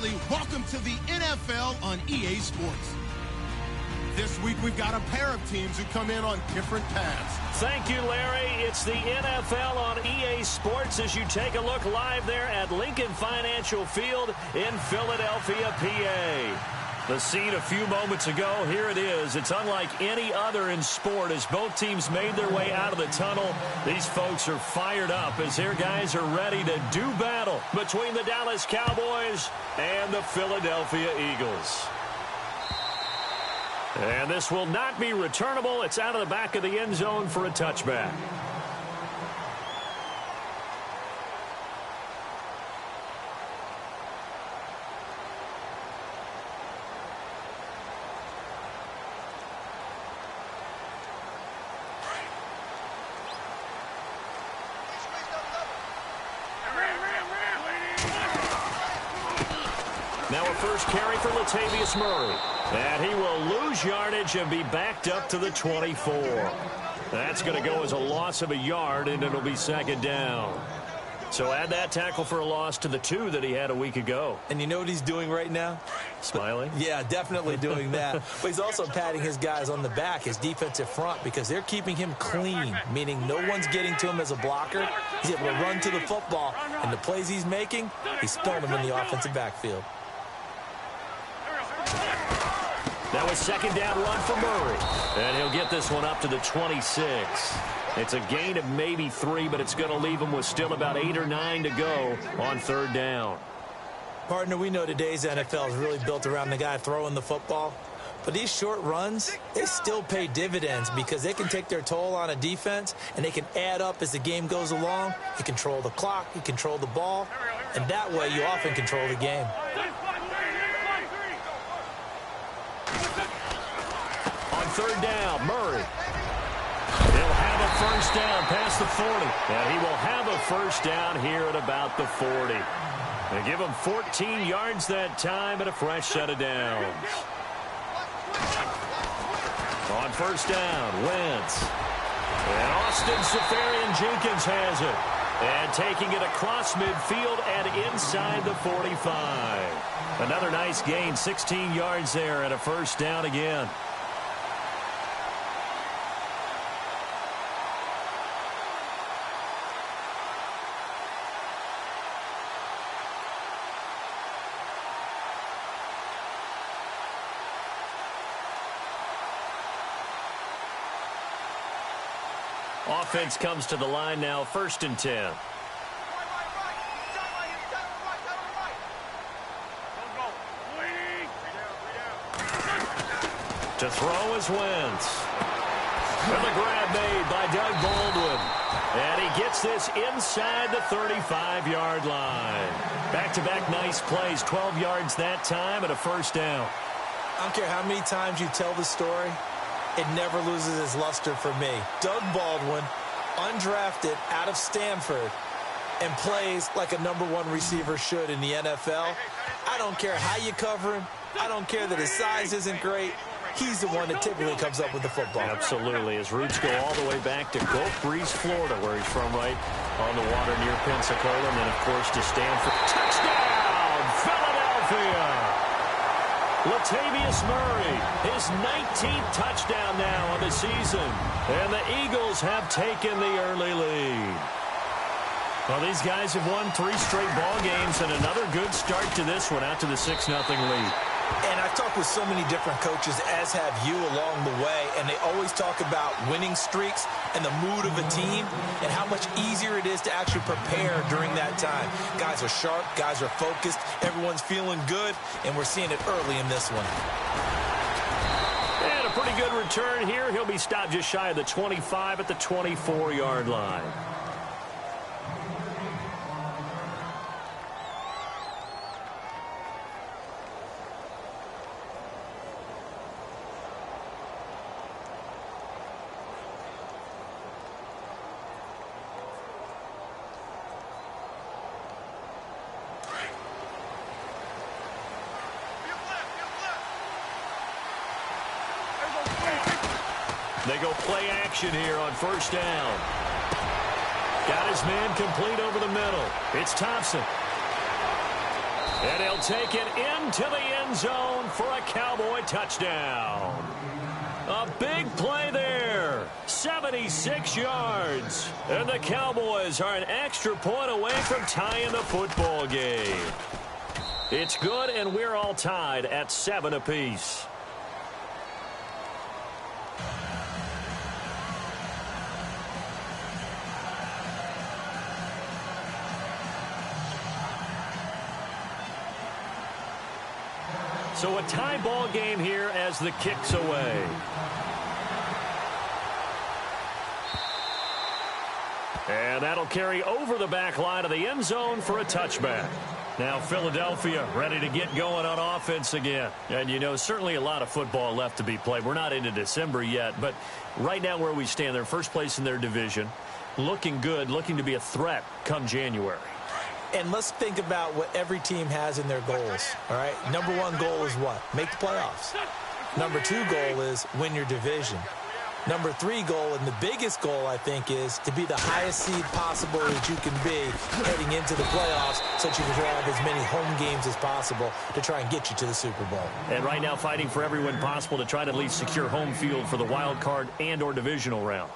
Bradley. Welcome to the NFL on EA Sports. This week, we've got a pair of teams who come in on different paths. Thank you, Larry. It's the NFL on EA Sports as you take a look live there at Lincoln Financial Field in Philadelphia, PA. The scene a few moments ago, here it is. It's unlike any other in sport as both teams made their way out of the tunnel. These folks are fired up as their guys are ready to do battle between the Dallas Cowboys and the Philadelphia Eagles. And this will not be returnable. It's out of the back of the end zone for a touchback. Now a first carry for Latavius Murray. And he will lose yardage and be backed up to the 24. That's going to go as a loss of a yard, and it'll be second down. So add that tackle for a loss to the 2 that he had a week ago. And you know what he's doing right now? Smiling? Yeah, definitely doing that. But he's also patting his guys on the back, his defensive front, because they're keeping him clean, meaning no one's getting to him as a blocker. He's able to run to the football, and the plays he's making, he's throwing them in the offensive backfield. Now a second down run for Murray. And he'll get this one up to the 26. It's a gain of maybe 3, but it's going to leave him with still about 8 or 9 to go on third down. Partner, we know today's NFL is really built around the guy throwing the football. But these short runs, they still pay dividends because they can take their toll on a defense, and they can add up as the game goes along. You control the clock, you control the ball, and that way you often control the game. Third down, Murray. He'll have a first down past the 40. And he will have a first down here at about the 40. They give him 14 yards that time and a fresh set of downs. On first down, Wentz. And Austin Seferian-Jenkins has it. And taking it across midfield and inside the 45. Another nice gain, 16 yards there and a first down again. Offense comes to the line now, 1st and 10. To throw is Wentz. And the grab made by Doug Baldwin. And he gets this inside the 35-yard line. Back-to-back nice plays, 12 yards that time and a first down. I don't care how many times you tell the story, it never loses its luster for me. Doug Baldwin, undrafted out of Stanford, and plays like a #1 receiver should in the NFL. I don't care how you cover him. I don't care that his size isn't great. He's the one that typically comes up with the football. Absolutely. His roots go all the way back to Gulf Breeze, Florida, where he's from, right on the water near Pensacola, and then, of course, to Stanford. Touchdown, Philadelphia! Latavius Murray, his 19th touchdown now on the season. And the Eagles have taken the early lead. Well, these guys have won 3 straight ball games and another good start to this one out to the 6-0 lead. And I've talked with so many different coaches, as have you, along the way, and they always talk about winning streaks and the mood of a team and how much easier it is to actually prepare during that time. Guys are sharp, guys are focused, everyone's feeling good, and we're seeing it early in this one. And a pretty good return here. He'll be stopped just shy of the 25 at the 24-yard line. They go play action here on first down. Got his man complete over the middle. It's Thompson. And he'll take it into the end zone for a Cowboy touchdown. A big play there. 76 yards. And the Cowboys are an extra point away from tying the football game. It's good, and we're all tied at 7 apiece. So a tie ball game here as the kick's away. And that'll carry over the back line of the end zone for a touchback. Now Philadelphia ready to get going on offense again. And, you know, certainly a lot of football left to be played. We're not into December yet, but right now where we stand, they're first place in their division. Looking good, looking to be a threat come January. And let's think about what every team has in their goals, all right? Number one goal is what? Make the playoffs. Number two goal is win your division. Number three goal, and the biggest goal, I think, is to be the highest seed possible that you can be heading into the playoffs so that you can have as many home games as possible to try and get you to the Super Bowl. And right now fighting for every win possible to try to at least secure home field for the wild card and or divisional round.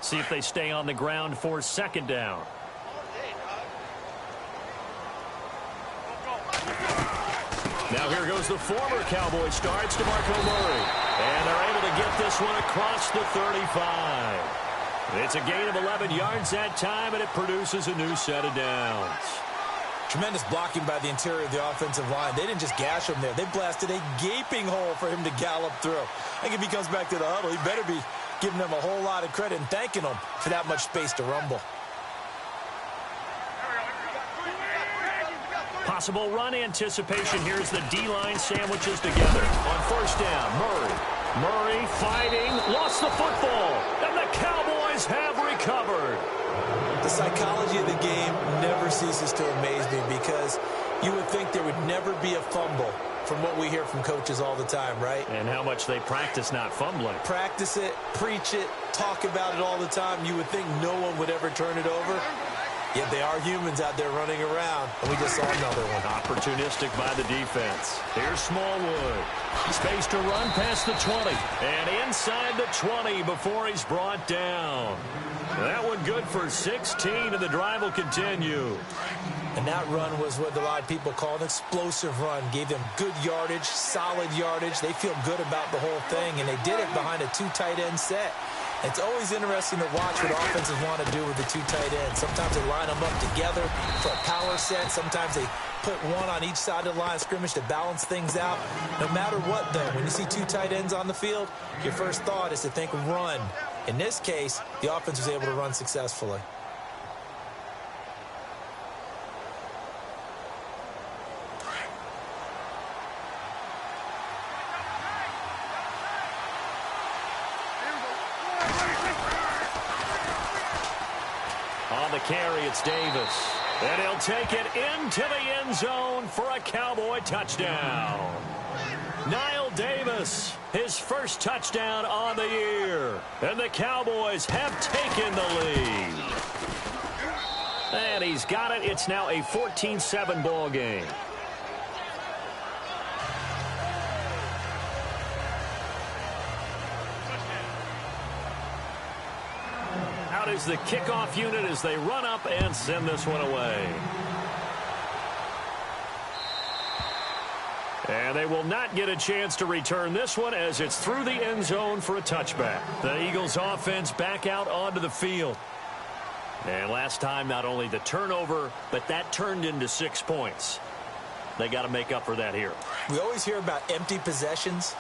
See if they stay on the ground for second down. Now here goes the former Cowboy star, it's DeMarco Murray. And they're able to get this one across the 35. It's a gain of 11 yards that time, and it produces a new set of downs. Tremendous blocking by the interior of the offensive line. They didn't just gash him there. They blasted a gaping hole for him to gallop through. I think if he comes back to the huddle, he better be giving them a whole lot of credit and thanking them for that much space to rumble. Possible run anticipation. Here's the D-line sandwiches together. On first down, Murray. Murray fighting, lost the football, and the Cowboys have recovered. The psychology of the game never ceases to amaze me because you would think there would never be a fumble from what we hear from coaches all the time, right? And how much they practice not fumbling. Practice it, preach it, talk about it all the time. You would think no one would ever turn it over. Yet they are humans out there running around, and we just saw another one. Opportunistic by the defense. Here's Smallwood. Space to run past the 20. And inside the 20 before he's brought down. That one good for 16, and the drive will continue. And that run was what a lot of people call an explosive run. Gave them good yardage, solid yardage. They feel good about the whole thing, and they did it behind a two tight end set. It's always interesting to watch what offenses want to do with the two tight ends. Sometimes they line them up together for a power set. Sometimes they put one on each side of the line of scrimmage to balance things out. No matter what, though, when you see two tight ends on the field, your first thought is to think run. In this case, the offense was able to run successfully. On the carry, it's Davis. And he'll take it into the end zone for a Cowboy touchdown. Niall Davis, his first touchdown on the year. And the Cowboys have taken the lead. And he's got it. It's now a 14-7 ball game. Out is the kickoff unit as they run up and send this one away. And they will not get a chance to return this one as it's through the end zone for a touchback. The Eagles offense back out onto the field. And last time, not only the turnover, but that turned into 6 points. They got to make up for that here. We always hear about empty possessions,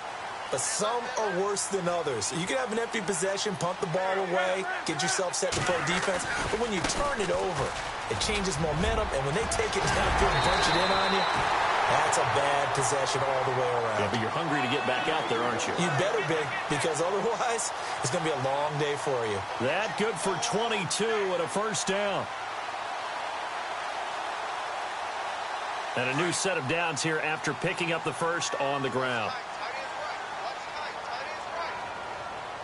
but some are worse than others. You can have an empty possession, punt the ball away, get yourself set to play defense, but when you turn it over, it changes momentum, and when they take it downfield and punch it in on you, that's a bad possession all the way around. Yeah, but you're hungry to get back out there, aren't you? You better be, because otherwise it's going to be a long day for you. That good for 22 and a first down. And a new set of downs here after picking up the first on the ground.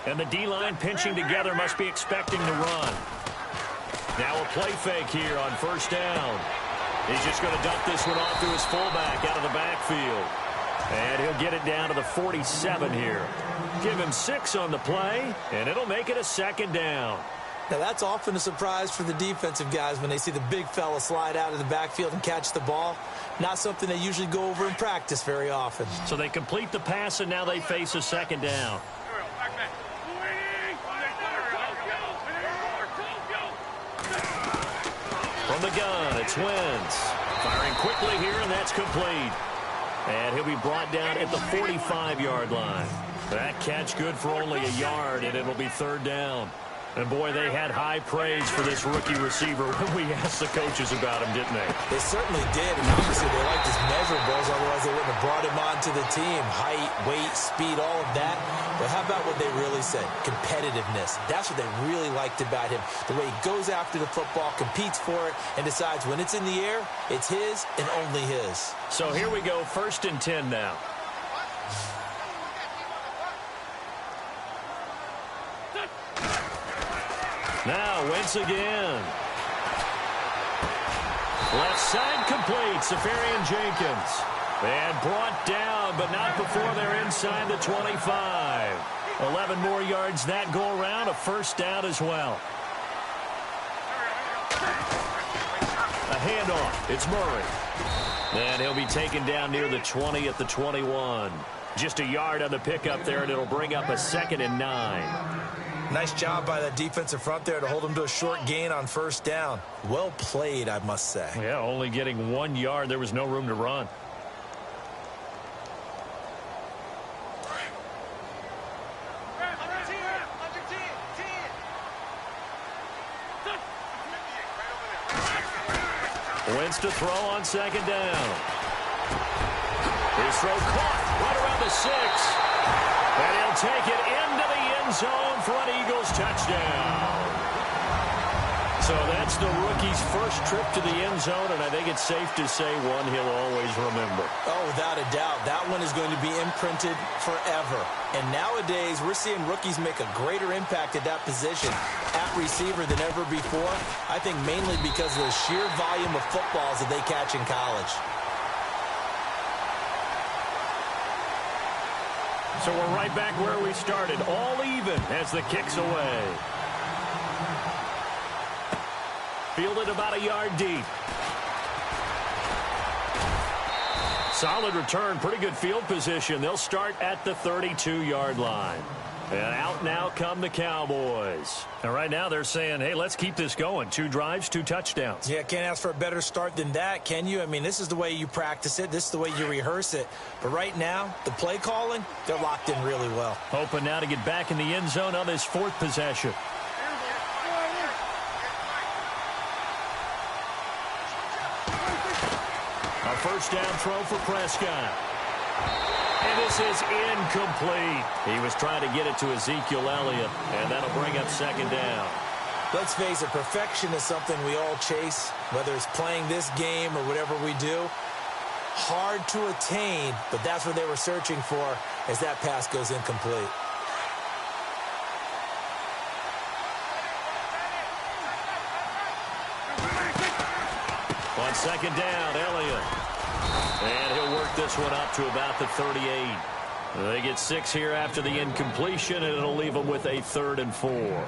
And the D-line pinching together must be expecting to run. Now a play fake here on first down. He's just going to dump this one off to his fullback out of the backfield. And he'll get it down to the 47 here. Give him 6 on the play, and it'll make it a second down. Now, that's often a surprise for the defensive guys when they see the big fella slide out of the backfield and catch the ball. Not something they usually go over in practice very often. So they complete the pass, and now they face a second down. From the gun, it's Wentz. Firing quickly here, and that's complete. And he'll be brought down at the 45-yard line. That catch good for only a yard, and it'll be third down. And, boy, they had high praise for this rookie receiver when we asked the coaches about him, didn't they? They certainly did, and obviously they liked his measurables, otherwise they wouldn't have brought him onto the team. Height, weight, speed, all of that. But how about what they really said? Competitiveness. That's what they really liked about him. The way he goes after the football, competes for it, and decides when it's in the air, it's his and only his. So here we go, 1st and 10 now. Now, Wentz again. Left side complete, Safarian Jenkins. And brought down, but not before they're inside the 25. 11 more yards that go around, a first down as well. A handoff, it's Murray. And he'll be taken down near the 20 at the 21. Just a yard on the pickup there, and it'll bring up a 2nd and 9. Nice job by the defensive front there to hold him to a short gain on first down. Well played, I must say. Yeah, only getting 1 yard. There was no room to run. Wentz to throw on second down. His throw caught right around the 6. And he'll take it into the end zone for an Eagles touchdown. So that's the rookie's first trip to the end zone, and I think it's safe to say one he'll always remember. Oh, without a doubt. That one is going to be imprinted forever. And nowadays, we're seeing rookies make a greater impact at that position at receiver than ever before. I think mainly because of the sheer volume of footballs that they catch in college. So we're right back where we started, all even as the kick's away. Fielded about a yard deep. Solid return, pretty good field position. They'll start at the 32-yard line. And out now come the Cowboys. And right now they're saying, hey, let's keep this going. 2 drives, 2 touchdowns. Yeah, can't ask for a better start than that, can you? I mean, this is the way you practice it. This is the way you rehearse it. But right now, the play calling, they're locked in really well. Hoping now to get back in the end zone on this 4th possession. A first down throw for Prescott. And this is incomplete. He was trying to get it to Ezekiel Elliott, and that'll bring up second down. Let's face it, perfection is something we all chase, whether it's playing this game or whatever we do. Hard to attain, but that's what they were searching for as that pass goes incomplete. On second down, Elliott. And he'll work this one up to about the 38. They get 6 here after the incompletion, and it'll leave them with a 3rd and 4.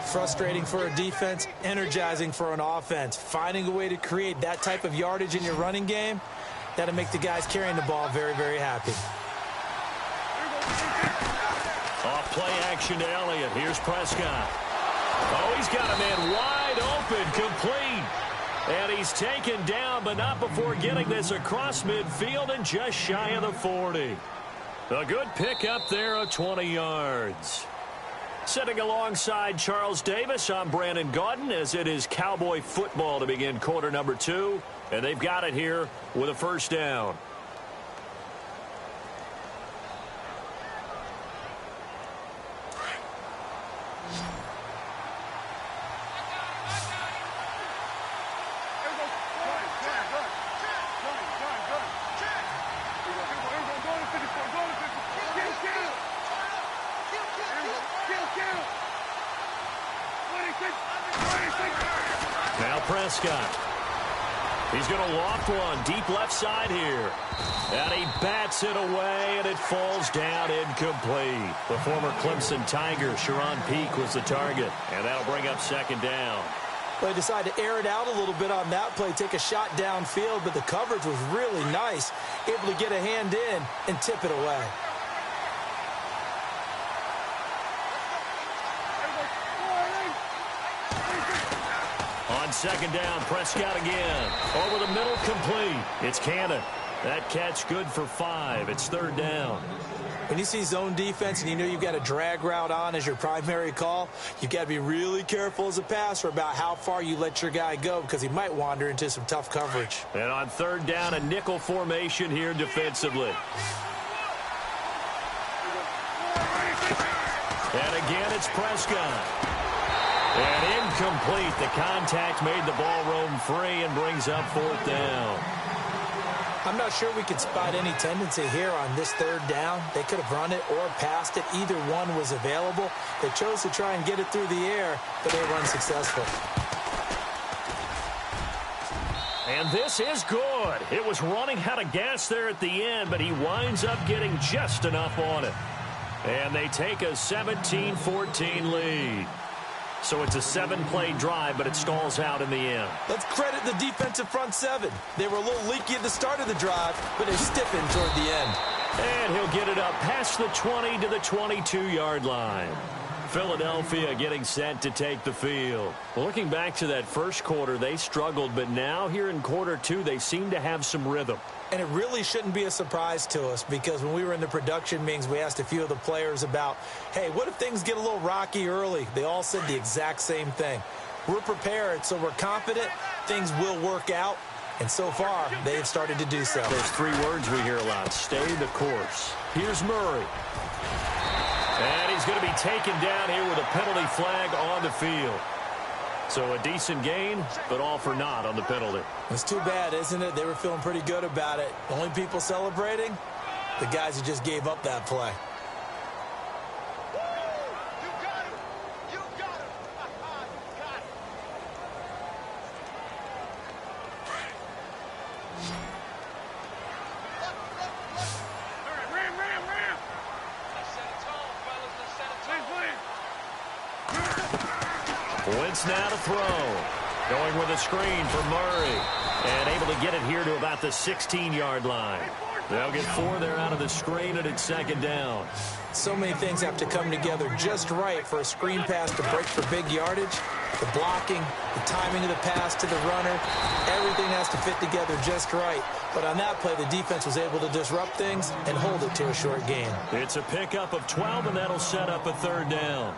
Frustrating for a defense, energizing for an offense. Finding a way to create that type of yardage in your running game, that'll make the guys carrying the ball very, very happy. Off play action to Elliott. Here's Prescott. Oh, he's got a man wide open, complete. And he's taken down, but not before getting this across midfield and just shy of the 40. A good pickup there of 20 yards. Sitting alongside Charles Davis, I'm Brandon Gaudin, as it is Cowboy football to begin quarter number 2. And they've got it here with a first down. Now Prescott. He's going to loft one deep left side here. And he bats it away, and it falls down incomplete. The former Clemson Tiger, Sharon Peak, was the target. And that'll bring up second down. They decided to air it out a little bit on that play, take a shot downfield, but the coverage was really nice. Able to get a hand in and tip it away. On second down, Prescott again. Over the middle, complete. It's Cannon. That catch good for 5. It's third down. When you see zone defense and you know you've got a drag route on as your primary call, you've got to be really careful as a passer about how far you let your guy go because he might wander into some tough coverage. And on third down, a nickel formation here defensively. And again, it's Prescott. And incomplete. The contact made the ball roam free and brings up fourth down. I'm not sure we could spot any tendency here on this third down. They could have run it or passed it. Either one was available. They chose to try and get it through the air, but they were unsuccessful. And this is good. It was running out of gas there at the end, but he winds up getting just enough on it. And they take a 17-14 lead. So it's a 7-play drive, but it stalls out in the end. Let's credit the defensive front seven. They were a little leaky at the start of the drive, but they stiffened toward the end. And he'll get it up past the 20 to the 22-yard line. Philadelphia getting set to take the field. Looking back to that first quarter, they struggled, but now here in quarter two, they seem to have some rhythm. And it really shouldn't be a surprise to us because when we were in the production meetings, we asked a few of the players about, hey, what if things get a little rocky early? They all said the exact same thing. We're prepared, so we're confident things will work out. And so far, they've started to do so. There's 3 words we hear a lot. Stay the course. Here's Murray. And he's going to be taken down here with a penalty flag on the field. So a decent gain, but all for naught on the penalty. It's too bad, isn't it? They were feeling pretty good about it. The only people celebrating, the guys who just gave up that play. Wentz now to throw. Going with a screen for Murray. And able to get it here to about the 16-yard line. They'll get 4 there out of the screen, and it's second down. So many things have to come together just right for a screen pass to break for big yardage. The blocking, the timing of the pass to the runner, everything has to fit together just right. But on that play, the defense was able to disrupt things and hold it to a short gain. It's a pickup of 12, and that'll set up a third down.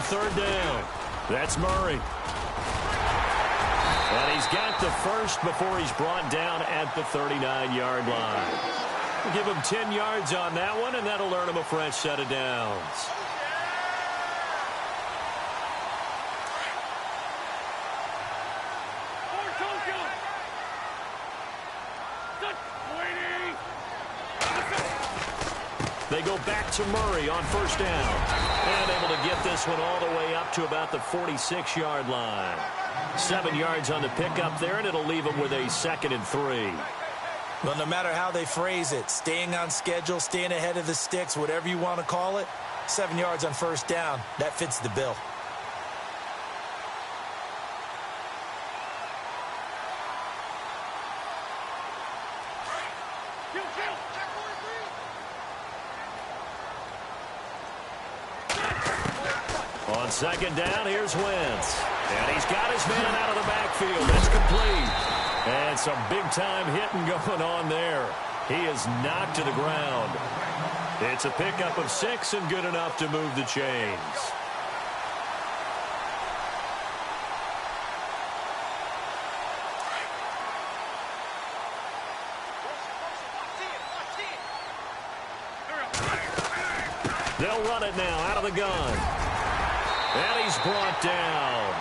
Third down. That's Murray. And he's got the first before he's brought down at the 39-yard line. We'll give him 10 yards on that one, and that'll earn him a fresh set of downs. They go back to Murray on first down. And able to get this one all the way up to about the 46-yard line. 7 yards on the pickup there, and it'll leave them with a 2nd and 3. Well, no matter how they phrase it, staying on schedule, staying ahead of the sticks, whatever you want to call it, 7 yards on first down, that fits the bill. On second down, here's Wentz. And he's got his man out of the backfield. It's complete. And some big-time hitting going on there. He is knocked to the ground. It's a pickup of 6 and good enough to move the chains. They'll run it now out of the gun. And he's brought down.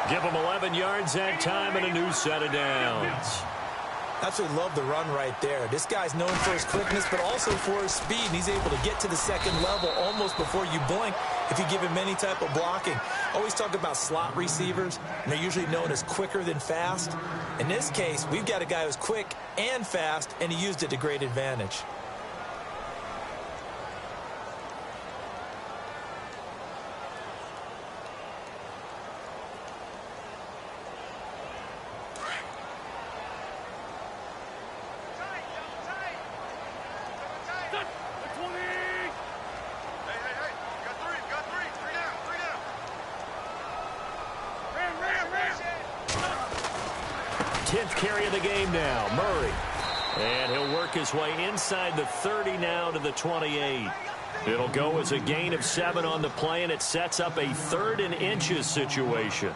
Give him 11 yards that time and a new set of downs. Absolutely love the run right there. This guy's known for his quickness, but also for his speed. And he's able to get to the second level almost before you blink if you give him any type of blocking. Always talk about slot receivers, and they're usually known as quicker than fast. In this case, we've got a guy who's quick and fast, and he used it to great advantage. Carry of the game now, Murray. And he'll work his way inside the 30 now to the 28. It'll go as a gain of 7 on the play, and it sets up a 3rd and inches situation.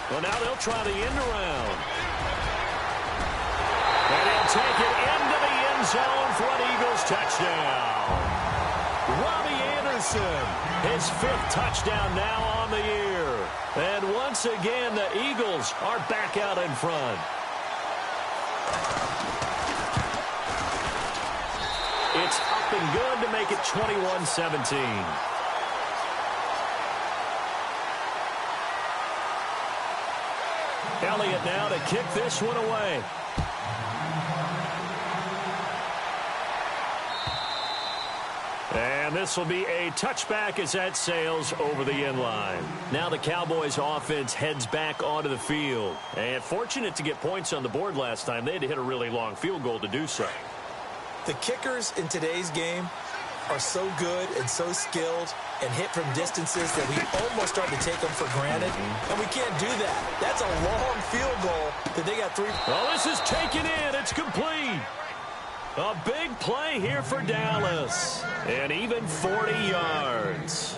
Well, now they'll try the end around. And he'll take it into the end zone for an Eagles touchdown. Robbie Anderson, his 5th touchdown now on the year. And once again, the Eagles are back out in front. It's up and good to make it 21-17. Elliott now to kick this one away. And this will be a touchback as that sails over the end line. Now the Cowboys offense heads back onto the field. And fortunate to get points on the board last time. They had to hit a really long field goal to do so. The kickers in today's game are so good and so skilled and hit from distances that we almost start to take them for granted. And we can't do that. That's a long field goal that they got 3. Well, this is taken in. It's complete. A big play here for Dallas. And even 40 yards.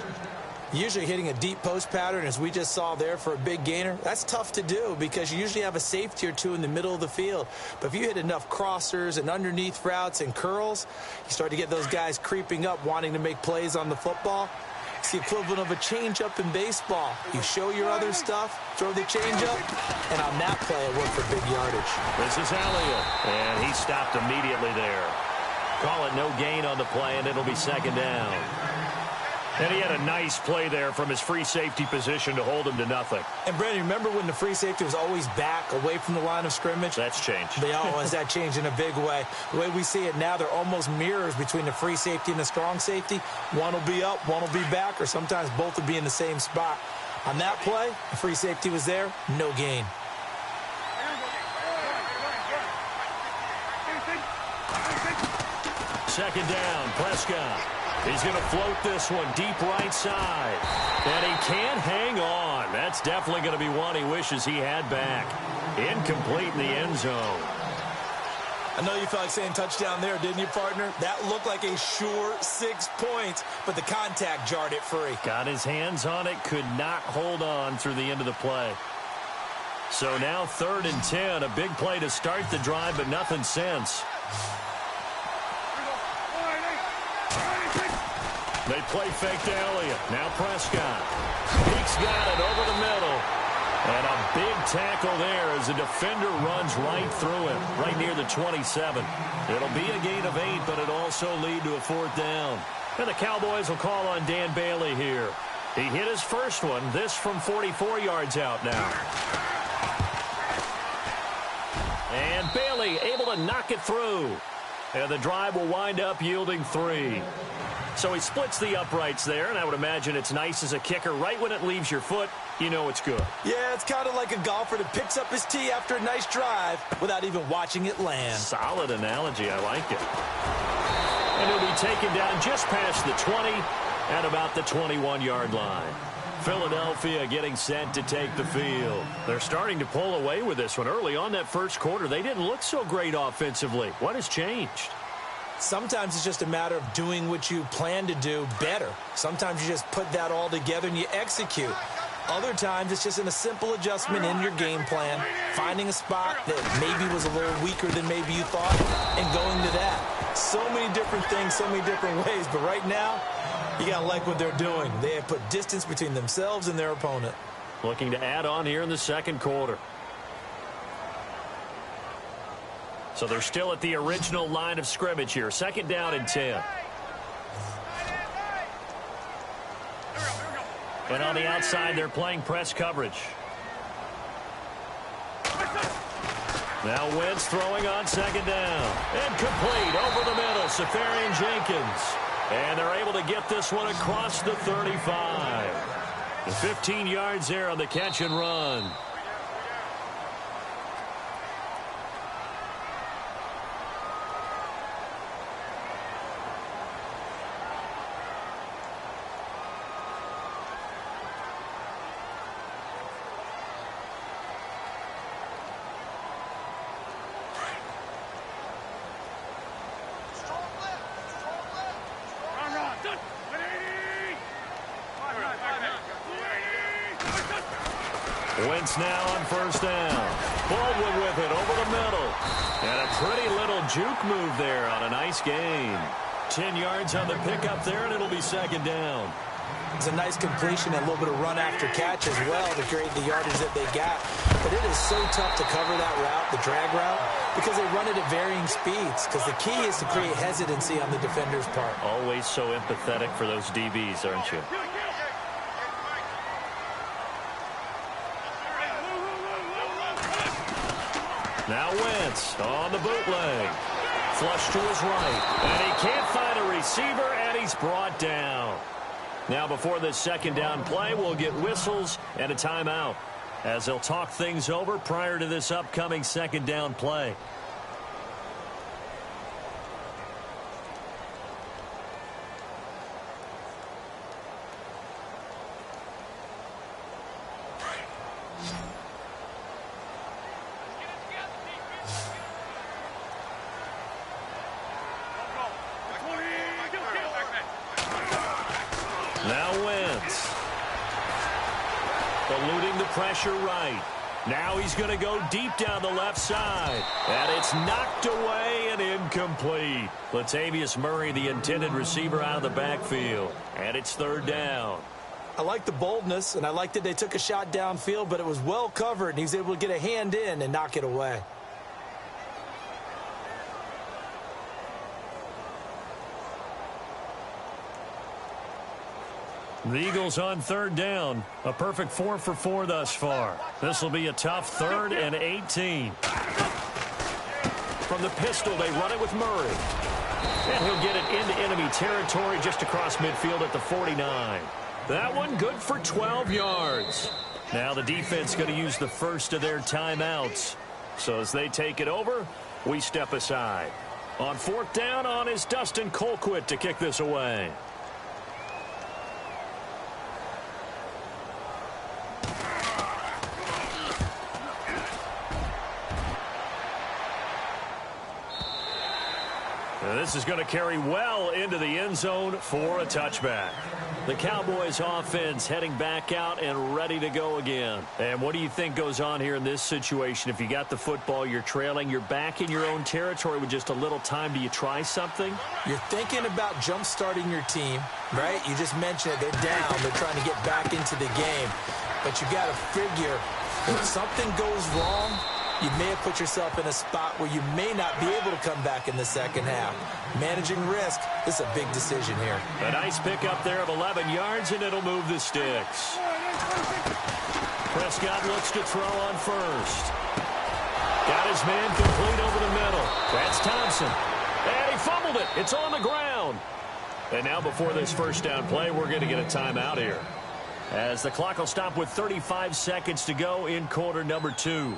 Usually hitting a deep post pattern, as we just saw there, for a big gainer, that's tough to do because you usually have a safety or two in the middle of the field. But if you hit enough crossers and underneath routes and curls, you start to get those guys creeping up, wanting to make plays on the football. It's the equivalent of a changeup in baseball. You show your other stuff, throw the changeup, and on that play, it worked for big yardage. This is Elliott, and he stopped immediately there. Call it no gain on the play, and it'll be 2nd down. And he had a nice play there from his free safety position to hold him to nothing. And, Brandon, remember when the free safety was always back, away from the line of scrimmage? That's changed. That changed in a big way. The way we see it now, they're almost mirrors between the free safety and the strong safety. One will be up, one will be back, or sometimes both will be in the same spot. On that play, the free safety was there, no gain. Second down, Prescott. He's going to float this one deep right side. And he can't hang on. That's definitely going to be one he wishes he had back. Incomplete in the end zone. I know you felt like saying touchdown there, didn't you, partner? That looked like a sure 6 points, but the contact jarred it free. Got his hands on it, could not hold on through the end of the play. So now 3rd and 10, a big play to start the drive, but nothing since. They play fake to Elliott. Now Prescott. Peaks got it over the middle. And a big tackle there as the defender runs right through him, right near the 27. It'll be a gain of 8, but it'll also lead to a 4th down. And the Cowboys will call on Dan Bailey here. He hit his first one, this from 44 yards out now. And Bailey able to knock it through. And the drive will wind up yielding 3. So he splits the uprights there, and I would imagine it's nice as a kicker. Right when it leaves your foot, you know it's good. Yeah, it's kind of like a golfer that picks up his tee after a nice drive without even watching it land. Solid analogy. I like it. And he'll be taken down just past the 20 at about the 21-yard line. Philadelphia getting set to take the field. They're starting to pull away with this one. Early on that first quarter, they didn't look so great offensively. What has changed? Sometimes it's just a matter of doing what you plan to do better. Sometimes you just put that all together and you execute. Other times it's just in a simple adjustment in your game plan, finding a spot that maybe was a little weaker than maybe you thought, and going to that. So many different things, so many different ways, but right now, you got to like what they're doing. They have put distance between themselves and their opponent. Looking to add on here in the second quarter. So they're still at the original line of scrimmage here. Second down and 10. And on the outside, they're playing press coverage. Now Wentz throwing on second down. And complete over the middle. Safarian Jenkins. And they're able to get this one across the 35. The 15 yards there on the catch and run. Wentz now on first down. Baldwin with it over the middle. And a pretty little juke move there on a nice gain. 10 yards on the pickup there, and it'll be second down. It's a nice completion and a little bit of run after catch as well to create the yardage that they got. But it is so tough to cover that route, the drag route, because they run it at varying speeds. Because the key is to create hesitancy on the defender's part. Always so empathetic for those DBs, aren't you? Now Wentz on the bootleg. Flush to his right. And he can't find a receiver, and he's brought down. Now before this second down play, we'll get whistles and a timeout as they'll talk things over prior to this upcoming second down play. Now Wentz. Eluding the pressure right. Now he's going to go deep down the left side. And it's knocked away and incomplete. Latavius Murray, the intended receiver, out of the backfield. And it's third down. I like the boldness, and I like that they took a shot downfield, but it was well covered, and he was able to get a hand in and knock it away. The Eagles on third down. A perfect 4 for 4 thus far. This will be a tough 3rd and 18. From the pistol, they run it with Murray. And he'll get it into enemy territory just across midfield at the 49. That one good for 12 yards. Now the defense going to use the first of their timeouts. So as they take it over, we step aside. On fourth down, on is Dustin Colquitt to kick this away. This is going to carry well into the end zone for a touchback. The Cowboys offense heading back out and ready to go again. And what do you think goes on here in this situation? If you got the football, you're trailing, you're back in your own territory with just a little time. Do you try something? You're thinking about jump-starting your team, right? You just mentioned it. They're down. They're trying to get back into the game. But you got to figure if something goes wrong, you may have put yourself in a spot where you may not be able to come back in the second half. Managing risk, this is a big decision here. A nice pickup there of 11 yards, and it'll move the sticks. Prescott looks to throw on first. Got his man complete over the middle. That's Thompson. And he fumbled it. It's on the ground. And now before this first down play, we're going to get a timeout here, as the clock will stop with 35 seconds to go in quarter number 2.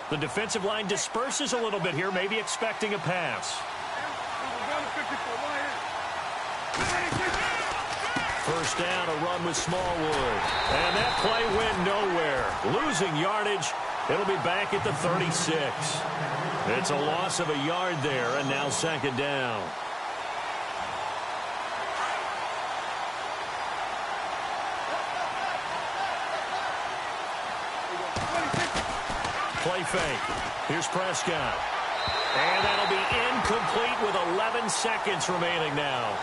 The defensive line disperses a little bit here, maybe expecting a pass. First down, a run with Smallwood. And that play went nowhere. Losing yardage. It'll be back at the 36. It's a loss of a yard there, and now second down. Play fake. Here's Prescott. And that'll be incomplete with 11 seconds remaining now.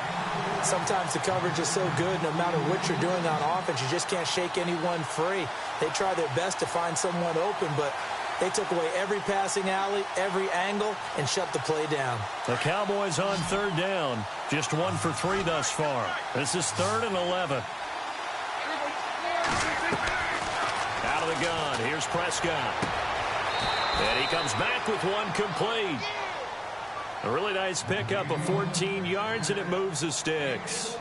Sometimes the coverage is so good, no matter what you're doing on offense, you just can't shake anyone free. They try their best to find someone open, but they took away every passing alley, every angle, and shut the play down. The Cowboys on third down. Just 1 for 3 thus far. This is 3rd and 11. Out of the gun. Here's Prescott. And he comes back with one complete. A really nice pickup of 14 yards, and it moves the sticks.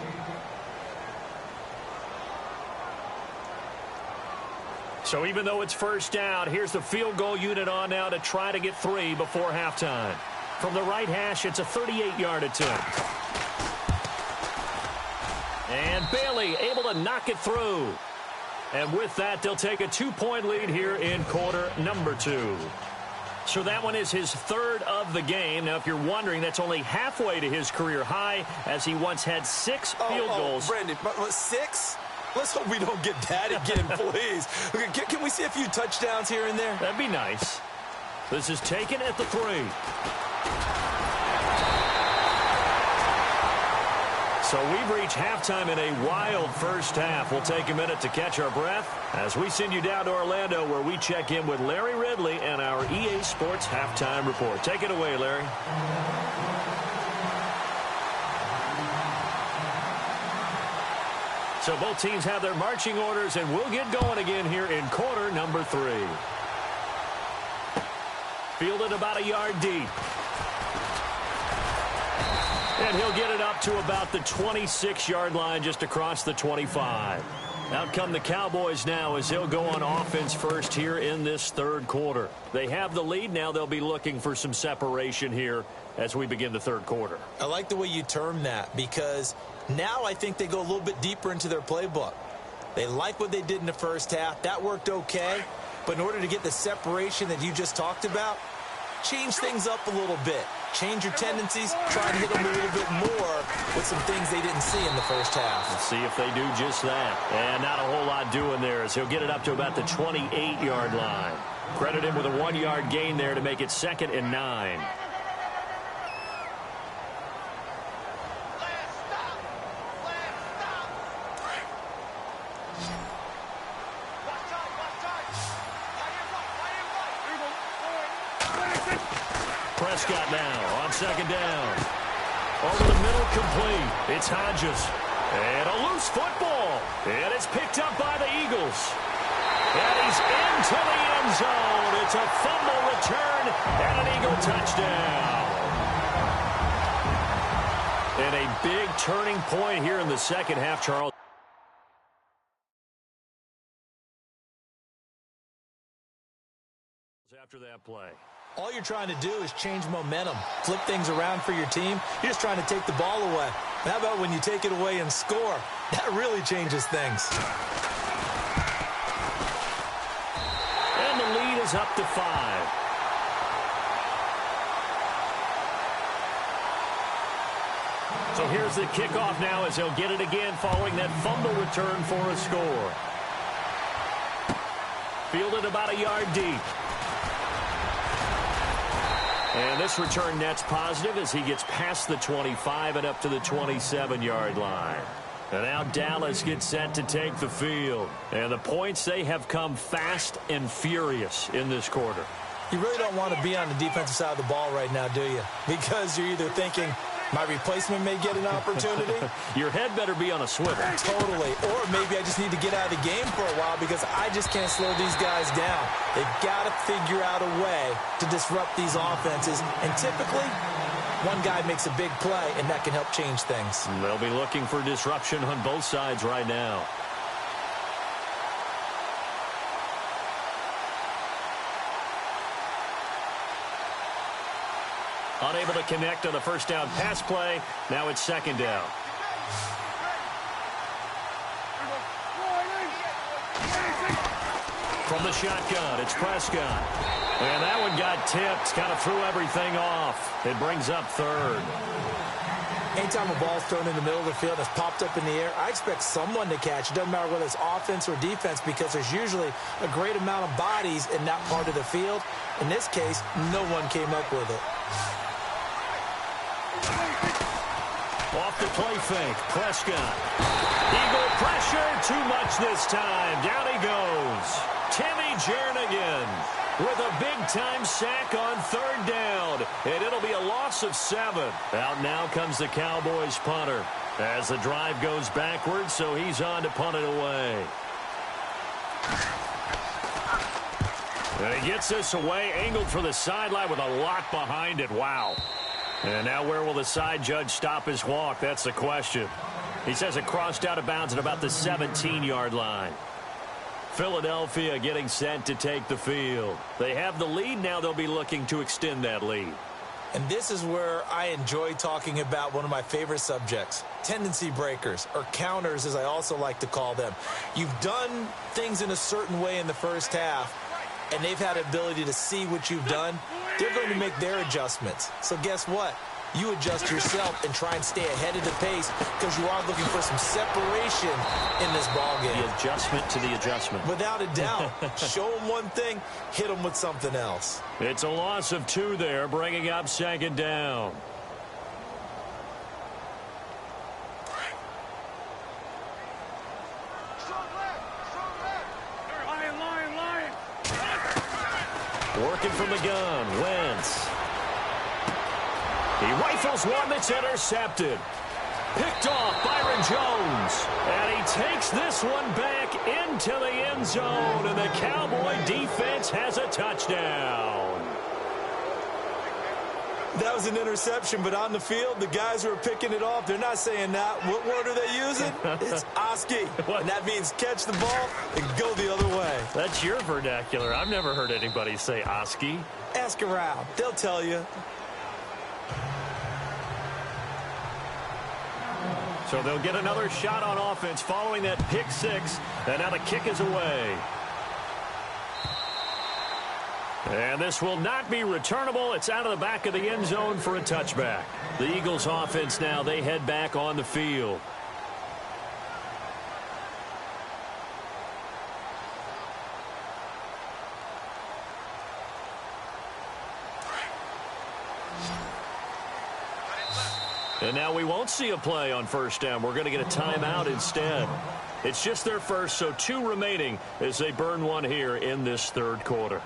So even though it's first down, here's the field goal unit on now to try to get 3 before halftime. From the right hash, it's a 38-yard attempt. And Bailey able to knock it through. And with that, they'll take a 2-point lead here in quarter number 2. So that one is his 3rd of the game. Now, if you're wondering, that's only halfway to his career high, as he once had 6 field goals. Brandon, 6? Let's hope we don't get that again, please. Can we see a few touchdowns here and there? That'd be nice. This is taken at the 3. So we've reached halftime in a wild first half. We'll take a minute to catch our breath as we send you down to Orlando, where we check in with Larry Ridley and our EA Sports Halftime Report. Take it away, Larry. So both teams have their marching orders, and we'll get going again here in quarter number 3. Fielded about a yard deep. And he'll get it up to about the 26-yard line, just across the 25. Out come the Cowboys now as they'll go on offense first here in this 3rd quarter. They have the lead. Now they'll be looking for some separation here as we begin the 3rd quarter. I like the way you term that, because now I think they go a little bit deeper into their playbook. They like what they did in the first half. That worked okay. But in order to get the separation that you just talked about, change things up a little bit. Change your tendencies. Try to hit them a little bit more with some things they didn't see in the first half. Let's see if they do just that. And not a whole lot doing there, as he'll get it up to about the 28-yard line. Credit him with a 1-yard gain there to make it 2nd and 9. Prescott now on 2nd down. Over the middle, complete. It's Hodges. And a loose football. And it's picked up by the Eagles. And he's into the end zone. It's a fumble return and an Eagle touchdown. And a big turning point here in the second half, Charles. After that play. All you're trying to do is change momentum, flip things around for your team. You're just trying to take the ball away. How about when you take it away and score? That really changes things. And the lead is up to 5. So here's the kickoff now as they'll get it again following that fumble return for a score. Fielded about a yard deep. And this return net's positive as he gets past the 25 and up to the 27-yard line. And now Dallas gets set to take the field. And the points, they have come fast and furious in this quarter. You really don't want to be on the defensive side of the ball right now, do you? Because you're either thinking, my replacement may get an opportunity. Your head better be on a swivel. Totally. Or maybe I just need to get out of the game for a while because I just can't slow these guys down. They've got to figure out a way to disrupt these offenses. And typically, one guy makes a big play, and that can help change things. They'll be looking for disruption on both sides right now. Unable to connect on the first down pass play. Now it's second down. From the shotgun, it's Prescott. And that one got tipped, kind of threw everything off. It brings up third. Anytime a ball's thrown in the middle of the field and it's popped up in the air, I expect someone to catch. It doesn't matter whether it's offense or defense because there's usually a great amount of bodies in that part of the field. In this case, no one came up with it. Off the play fake, Prescott. Eagle pressure, too much this time. Down he goes. Timmy Jernigan with a big-time sack on third down. And it'll be a loss of 7. Out now comes the Cowboys punter as the drive goes backwards, so he's on to punt it away. And he gets this away, angled for the sideline with a lot behind it. Wow. And now where will the side judge stop his walk? That's the question. He says it crossed out of bounds at about the 17-yard line. Philadelphia getting set to take the field. They have the lead. Now they'll be looking to extend that lead. And this is where I enjoy talking about one of my favorite subjects, tendency breakers, or counters as I also like to call them. You've done things in a certain way in the first half, and they've had the ability to see what you've done. They're going to make their adjustments. So guess what? You adjust yourself and try and stay ahead of the pace because you are looking for some separation in this ball game. The adjustment to the adjustment. Without a doubt. Show them one thing, hit them with something else. It's a loss of 2 there, bringing up second down. Working from the gun, Wentz. He rifles one that's intercepted. Picked off Byron Jones. And he takes this one back into the end zone. And the Cowboy defense has a touchdown. That was an interception, but on the field, the guys who are picking it off, they're not saying that. What word are they using? It's Oski. And that means catch the ball and go the other way. That's your vernacular. I've never heard anybody say Oski. Ask around. They'll tell you. So they'll get another shot on offense following that pick 6. And now the kick is away. And this will not be returnable. It's out of the back of the end zone for a touchback. The Eagles offense now, they head back on the field. And now we won't see a play on first down. We're going to get a timeout instead. It's just their first, so 2 remaining as they burn one here in this third quarter.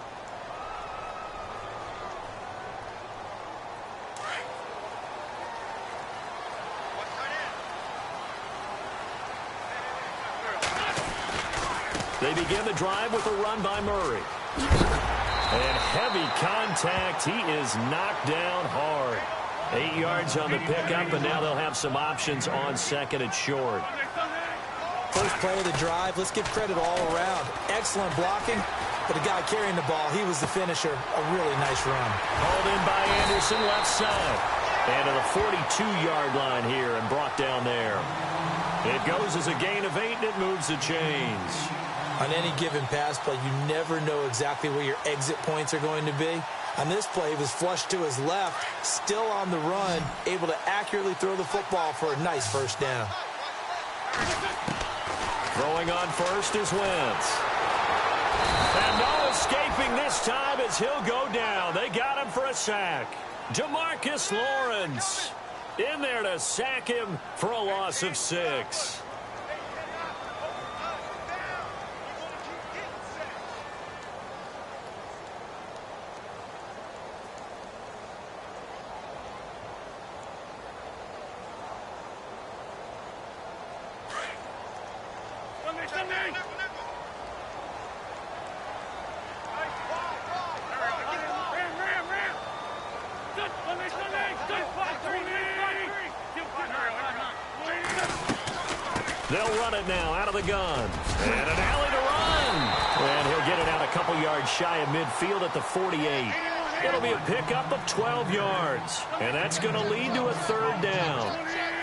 They begin the drive with a run by Murray. And heavy contact. He is knocked down hard. 8 yards on the pickup, and now they'll have some options on second and short. First play of the drive, let's give credit all around. Excellent blocking, but the guy carrying the ball, he was the finisher. A really nice run. Hauled in by Anderson, left side. And to the 42-yard line here and brought down there. It goes as a gain of 8, and it moves the chains. On any given pass play, you never know exactly where your exit points are going to be. On this play, he was flushed to his left, still on the run, able to accurately throw the football for a nice first down. Throwing on first is Wentz. And no escaping this time as he'll go down. They got him for a sack. DeMarcus Lawrence in there to sack him for a loss of 6. They'll run it now out of the gun. And an alley to run. And he'll get it out a couple yards shy of midfield at the 48. It'll be a pickup of 12 yards, and that's going to lead to a third down.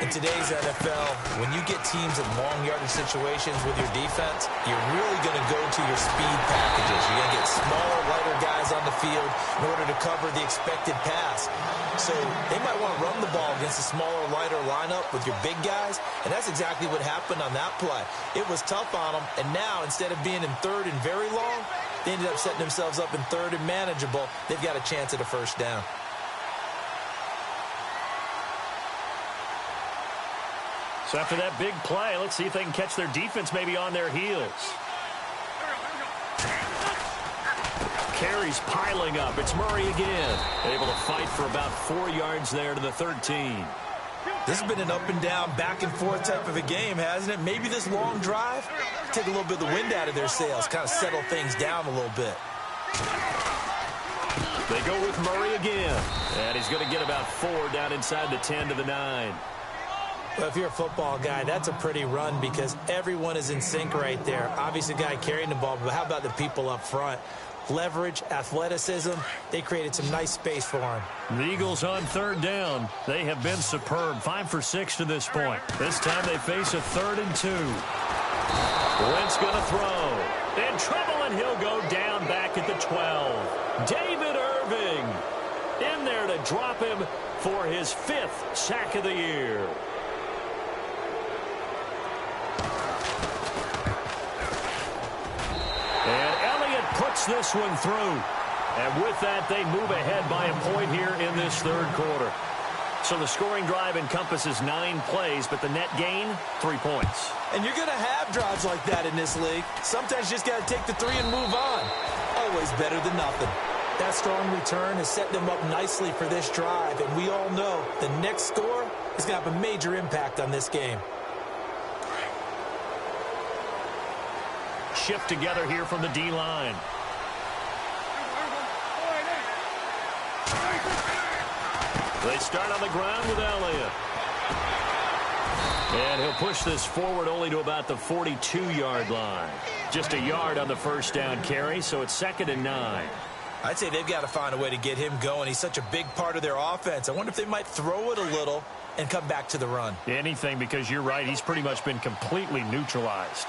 In today's NFL, when you get teams in long yardage situations with your defense, you're really going to go to your speed packages. You're going to get smaller, lighter guys on the field in order to cover the expected pass. So they might want to run the ball against a smaller, lighter lineup with your big guys, and that's exactly what happened on that play. It was tough on them, and now instead of being in third and very long, they ended up setting themselves up in third and manageable. They've got a chance at a first down. So after that big play, let's see if they can catch their defense maybe on their heels. Carries piling up. It's Murray again. Able to fight for about 4 yards there to the 13. This has been an up and down, back and forth type of a game, hasn't it? Maybe this long drive, take a little bit of the wind out of their sails, kind of settle things down a little bit. They go with Murray again. And he's going to get about 4 down inside the 10 to the 9. Well, if you're a football guy, that's a pretty run because everyone is in sync right there. Obviously, the guy carrying the ball, but how about the people up front? Leverage, athleticism, they created some nice space for him. The Eagles on third down. They have been superb. 5 for 6 to this point. This time they face a 3rd and 2. Wentz going to throw. In trouble, and he'll go down back at the 12. David Irving in there to drop him for his 5th sack of the year. And Elliott puts this one through. And with that, they move ahead by a point here in this third quarter. So the scoring drive encompasses 9 plays, but the net gain, 3 points. And you're going to have drives like that in this league. Sometimes you just got to take the 3 and move on. Always better than nothing. That strong return has set them up nicely for this drive, and we all know the next score is going to have a major impact on this game. Shift together here from the D-line. They start on the ground with Elliott. And he'll push this forward only to about the 42-yard line. Just a yard on the first down carry, so it's 2nd and 9. I'd say they've got to find a way to get him going. He's such a big part of their offense. I wonder if they might throw it a little and come back to the run. Anything, because you're right. He's pretty much been completely neutralized.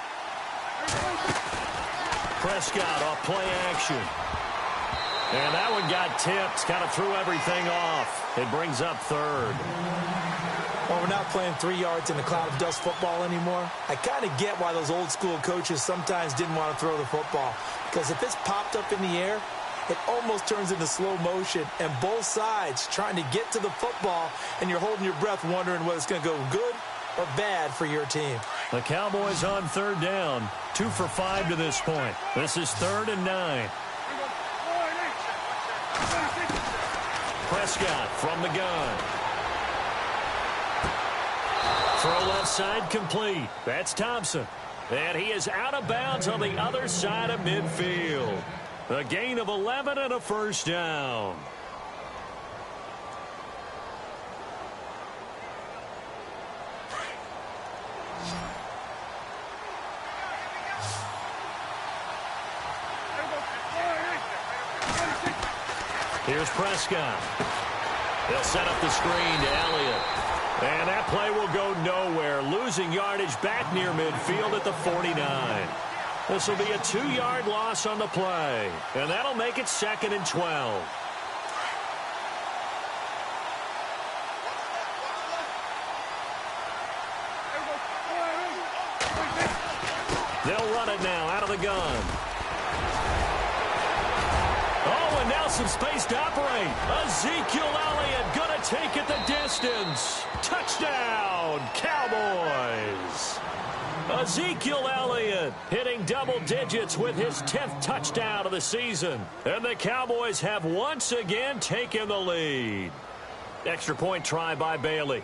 Prescott off play action. And that one got tipped. Kind of threw everything off. It brings up 3rd. Well, we're not playing 3 yards in the cloud of dust football anymore. I kind of get why those old school coaches sometimes didn't want to throw the football. Because if it's popped up in the air, it almost turns into slow motion. And both sides trying to get to the football, and you're holding your breath wondering whether it's going to go good or bad for your team. The Cowboys on third down. 2 for 5 to this point. This is 3rd and 9. Prescott from the gun. Throw left side complete. That's Thompson. And he is out of bounds on the other side of midfield. A gain of 11 and a first down. Here's Prescott. They'll set up the screen to Elliott. And that play will go nowhere. Losing yardage back near midfield at the 49. This will be a 2-yard loss on the play. And that'll make it 2nd and 12. They'll run it now out of the gun. Oh, and now some space to operate. Ezekiel Elliott going to take it the distance. Touchdown, Cowboys. Ezekiel Elliott hitting double digits with his 10th touchdown of the season. And the Cowboys have once again taken the lead. Extra point try by Bailey.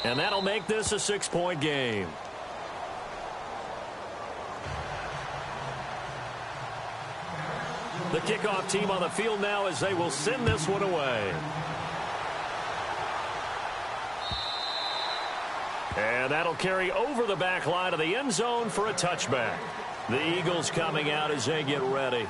And that'll make this a 6-point game. The kickoff team on the field now as they will send this one away. And that'll carry over the back line of the end zone for a touchback. The Eagles coming out as they get ready.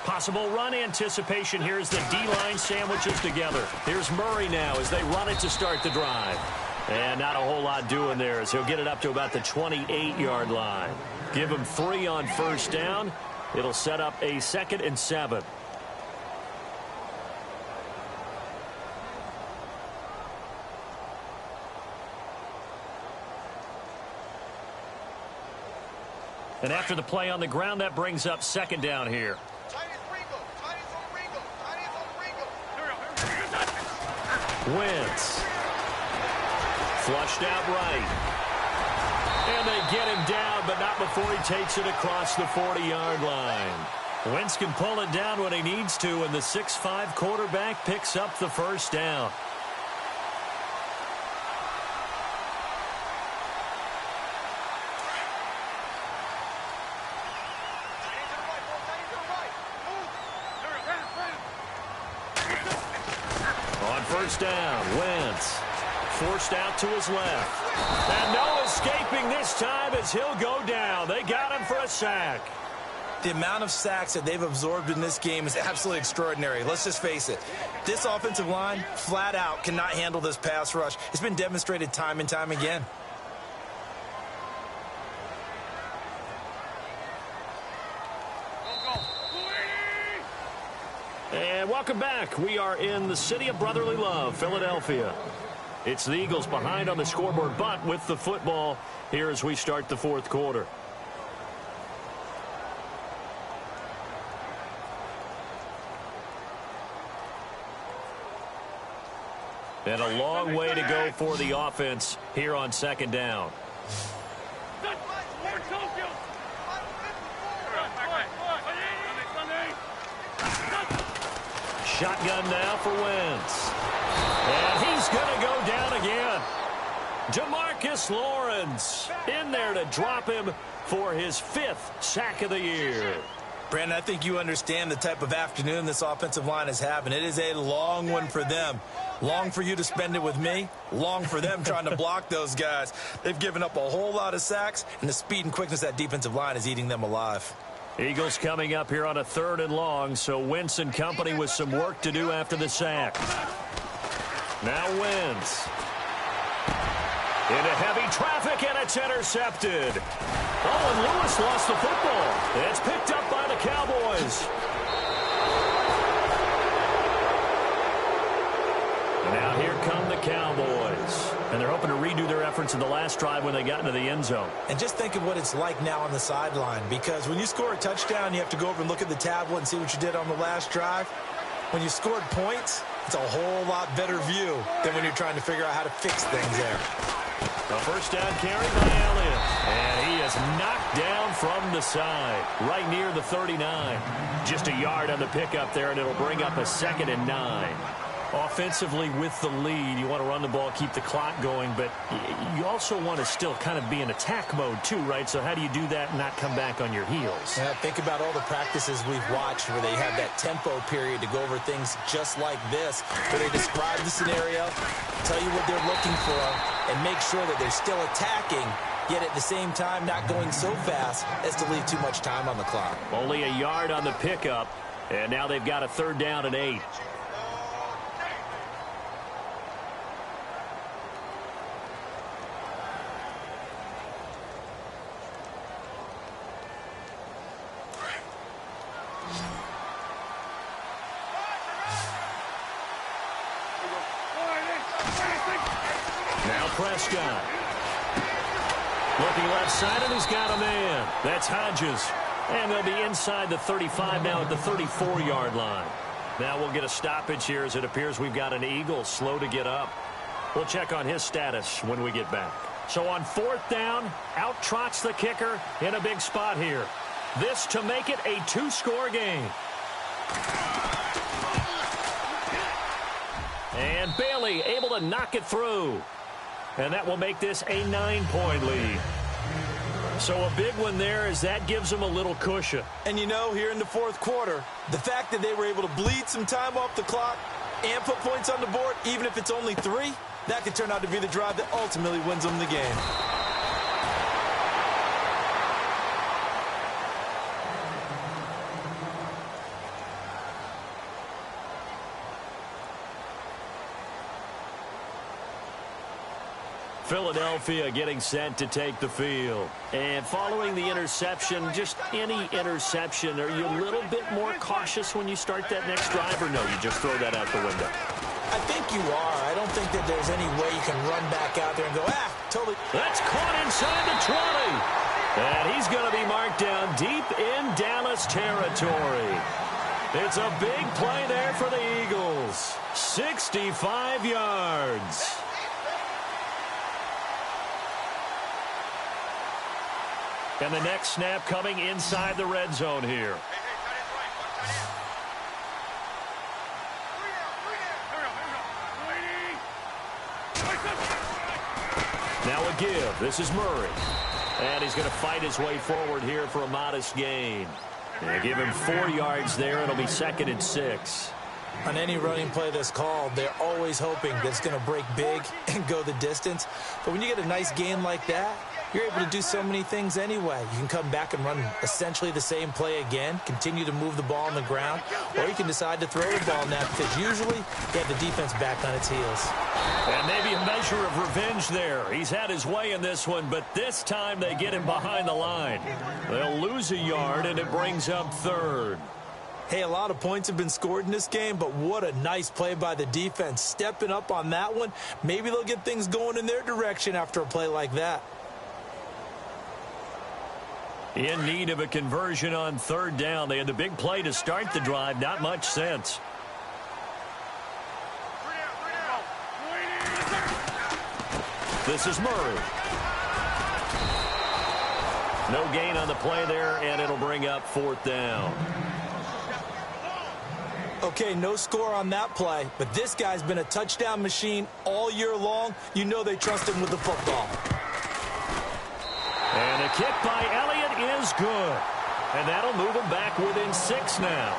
Possible run anticipation here as the D-line sandwiches together. Here's Murray now as they run it to start the drive. And not a whole lot doing there as he'll get it up to about the 28-yard line. Give him 3 on first down. It'll set up a 2nd and 7. And after the play on the ground, that brings up 2nd down here. Wentz. Flushed out right. And they get him down, but not before he takes it across the 40-yard line. Wentz can pull it down when he needs to, and the 6'5" quarterback picks up the first down. First down, Wentz forced out to his left. And no escaping this time as he'll go down. They got him for a sack. The amount of sacks that they've absorbed in this game is absolutely extraordinary. Let's just face it. This offensive line, flat out, cannot handle this pass rush. It's been demonstrated time and time again. And welcome back. We are in the city of brotherly love, Philadelphia. It's the Eagles behind on the scoreboard, but with the football here as we start the 4th quarter. And a long way to go for the offense here on 2nd down. Shotgun now for Wentz. And he's going to go down again. Jamarcus Lawrence in there to drop him for his 5th sack of the year. Brandon, I think you understand the type of afternoon this offensive line is having. It is a long one for them. Long for you to spend it with me. Long for them trying to block those guys. They've given up a whole lot of sacks, and the speed and quickness of that defensive line is eating them alive. Eagles coming up here on a 3rd and long, so Wentz and company with some work to do after the sack. Now Wentz. Into heavy traffic, and it's intercepted. Oh, and Lewis lost the football. It's picked up by the Cowboys. Now here come the Cowboys. And they're hoping to redo their efforts in the last drive when they got into the end zone. And just think of what it's like now on the sideline, because when you score a touchdown, you have to go over and look at the tablet and see what you did on the last drive. When you scored points, it's a whole lot better view than when you're trying to figure out how to fix things there. A first down carry by Elliott. And he is knocked down from the side, right near the 39. Just a yard on the pickup there, and it'll bring up a 2nd and 9. Offensively with the lead, you want to run the ball, keep the clock going, but you also want to still kind of be in attack mode too, right? So how do you do that and not come back on your heels? Yeah, think about all the practices we've watched where they have that tempo period to go over things just like this, where they describe the scenario, tell you what they're looking for, and make sure that they're still attacking, yet at the same time not going so fast as to leave too much time on the clock. Only a yard on the pickup, and now they've got a 3rd down and 8. Prescott. Looking left side, and he's got a man. That's Hodges. And they'll be inside the 35 now at the 34-yard line. Now we'll get a stoppage here as it appears we've got an Eagle slow to get up. We'll check on his status when we get back. So on 4th down, out trots the kicker in a big spot here. This to make it a 2-score game. And Bailey able to knock it through. And that will make this a 9-point lead. So a big one there as that gives them a little cushion. And you know, here in the fourth quarter, the fact that they were able to bleed some time off the clock and put points on the board, even if it's only 3, that could turn out to be the drive that ultimately wins them the game. Philadelphia getting set to take the field. And following the interception, just any interception, are you a little bit more cautious when you start that next drive, or no, you just throw that out the window? I think you are. I don't think that there's any way you can run back out there and go, totally. That's caught inside the 20. And he's going to be marked down deep in Dallas territory. It's a big play there for the Eagles. 65 yards. And the next snap coming inside the red zone here. Now a give. This is Murray. And he's going to fight his way forward here for a modest gain. And give him 4 yards there. It'll be 2nd and 6. On any running play that's called, they're always hoping that it's going to break big and go the distance. But when you get a nice gain like that, you're able to do so many things anyway. You can come back and run essentially the same play again, continue to move the ball on the ground, or you can decide to throw the ball now because usually you have the defense back on its heels. And maybe a measure of revenge there. He's had his way in this one, but this time they get him behind the line. They'll lose a yard, and it brings up 3rd. Hey, a lot of points have been scored in this game, but what a nice play by the defense. Stepping up on that one, maybe they'll get things going in their direction after a play like that. In need of a conversion on 3rd down. They had the big play to start the drive. Not much sense. This is Murray. No gain on the play there, and it'll bring up 4th down. Okay, no score on that play, but this guy's been a touchdown machine all year long. You know they trust him with the football. And a kick by Elliott is good. And that'll move them back within 6 now.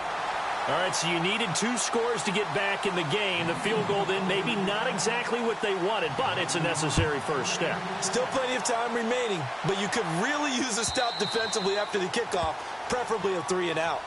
All right, so you needed 2 scores to get back in the game. The field goal then maybe not exactly what they wanted, but it's a necessary first step. Still plenty of time remaining, but you could really use a stop defensively after the kickoff, preferably a 3 and out.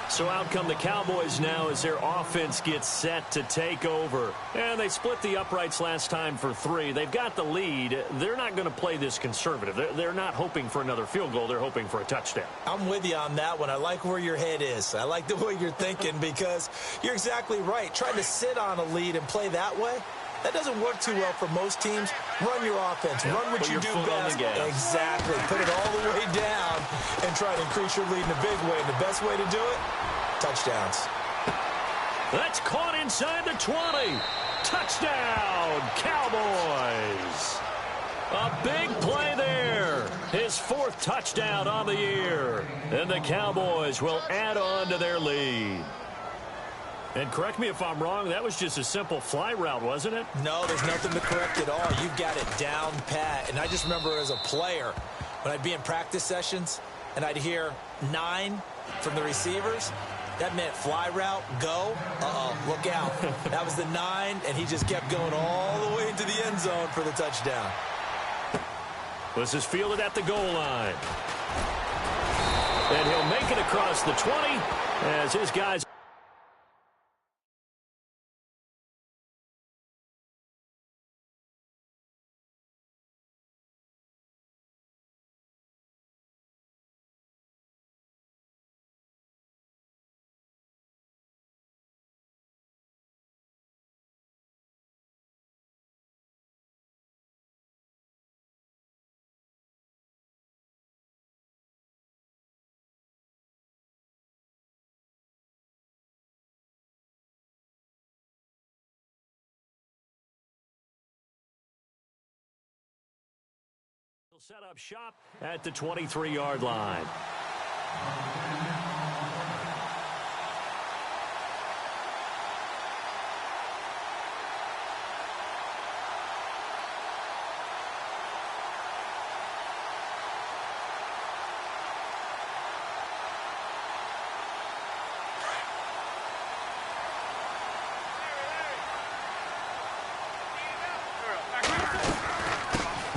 So out come the Cowboys now as their offense gets set to take over. And they split the uprights last time for 3. They've got the lead. They're not going to play this conservative. They're not hoping for another field goal. They're hoping for a touchdown. I'm with you on that one. I like where your head is. I like the way you're thinking because you're exactly right. Trying to sit on a lead and play that way, that doesn't work too well for most teams. Run your offense. Run what you do best. Exactly. Put it all the way down and try to increase your lead in a big way. And the best way to do it, touchdowns. That's caught inside the 20. Touchdown, Cowboys. A big play there. His 4th touchdown on the year. And the Cowboys will add on to their lead. And correct me if I'm wrong, that was just a simple fly route, wasn't it? No, there's nothing to correct at all. You've got it down pat. And I just remember as a player, when I'd be in practice sessions and I'd hear 9 from the receivers, that meant fly route, go. Look out. That was the 9, and he just kept going all the way into the end zone for the touchdown. This is fielded at the goal line. And he'll make it across the 20 as his guys... set up shop at the 23-yard line.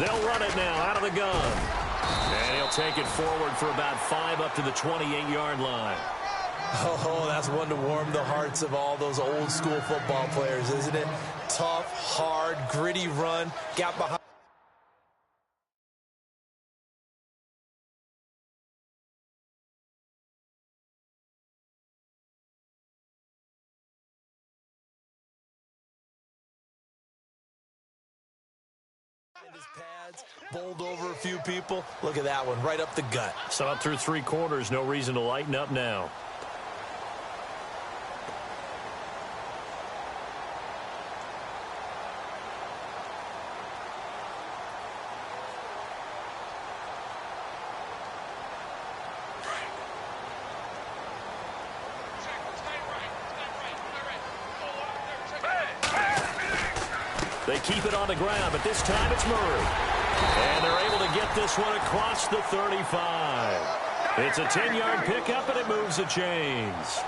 They'll run it now out of the gun. And he'll take it forward for about 5 up to the 28-yard line. Oh, that's one to warm the hearts of all those old-school football players, isn't it? Tough, hard, gritty run. Got behind his pads, bowled over a few people. Look at that one, right up the gut. Saw it through 3 quarters. No reason to lighten up now. They keep it on the ground, but this time it's Murray. And they're able to get this one across the 35. It's a 10-yard pickup, and it moves the chains.